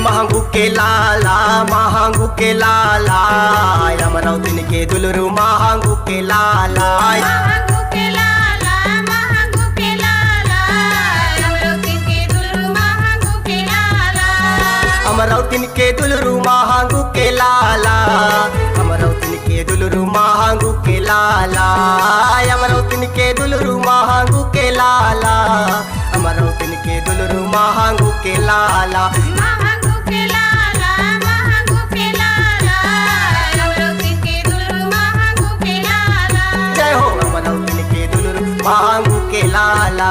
महंगू के लाला महंगू के लाला अमरावती के दुलरू महंगू के लाला महंगू के लाला महंगू के लाला अमरावती के दुलरू महंगू के लाला अमरावती के दुलरू महंगू के लाला अमरावती के दुलरू महंगू के लाला अमरावती के दुलरू महंगू के लाला अमरावती के दुलरू महंगू के लाला महंगू के लाला महंगू के लाला अमरावती के दुलरू महंगू के लाला जय हो अमरावती के दुलरू महंगू के लाला।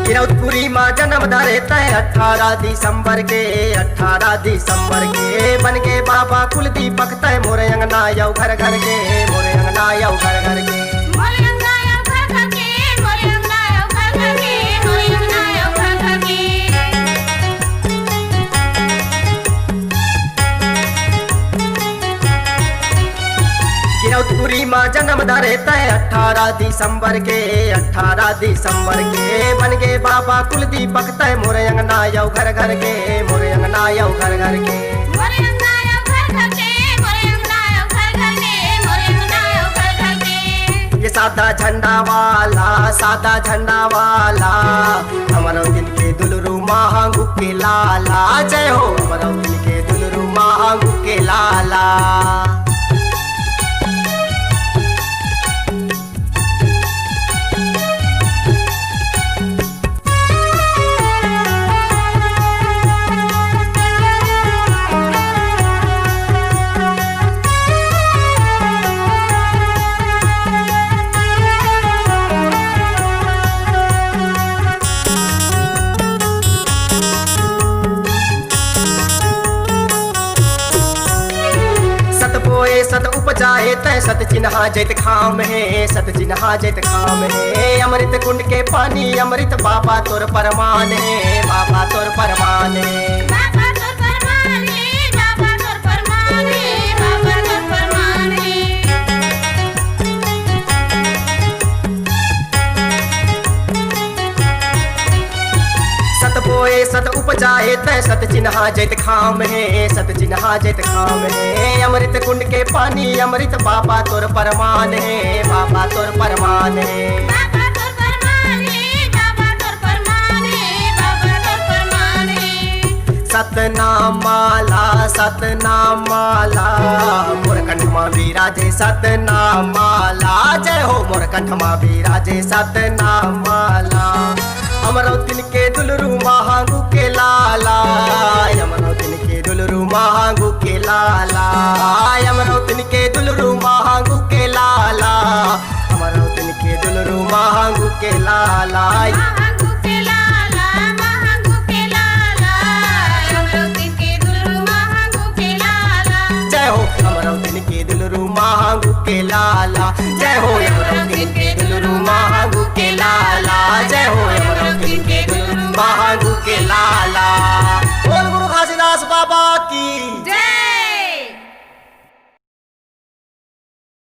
किरौतपुरी माँ जन्म धरे तय 18 दिसंबर के 18 दिसंबर के बन के बाबा कुलदीपक तय मोरे अंगना यौ घर घर के मोरे अंगना यौ घर घर के मोरे अंगना यौ घर घर के मोरे अंगना यौ घर घर के मोरे अंगना यौ घर घर के किरौतपुरी माँ जन्म धरे तय 18 दिसंबर के 18 दिसंबर के बन के बाबा कुलदीपक तय मोरे अंगना यौ घर घर के मोरे अंगना यौ घर घर के मोरे अंगना यौ घर घर के मोरे अंगना यौ घर घर के मोरे अंगना यौ घर घर के ये सादा झंडा वाला अमरावती के दुलरू महंगू के लाला जय हो अमरावती के दुलरू महंगू के लाला। सत उपजाए तय सत चिन्हा जैत खाम है सत चिन्हा जैत खाम है अमृत कुंड के पानी अमृत बाबा तोर परमान है बाबा तोर परमान है बाबा तोर परमान है बाबा तोर परमान है बाबा तोर परमान है सत बोए सत उपजाए तय सत चिन्हा जैत खाम है सत चिन्हा जैत खाम है अमृत कुंड के पानी अमृत बाबा तोर परमान है बाबा तोर परमान है बाबा तोर परमान है बाबा तोर परमान है बाबा तोर परमान है सतनाम माला मोर कंठमा विराजे सतनाम माला जय हो मोर कंठमा विराजे सतनाम माला अमरावती के दुलरू महंगू के लाला अमरावती के दुलरू महंगू के लाला अमरावती के दुलरू महंगू के लाला अमरावती के दुलरू महंगू के लाला महंगू के लाला महंगू के लाला अमरावती के दुलरू महंगू के लाला जय हो अमरावती के दुलरू महंगू के लाला जय हो अमरावती के दुलरू महंगू के लाला जय हो अमरावती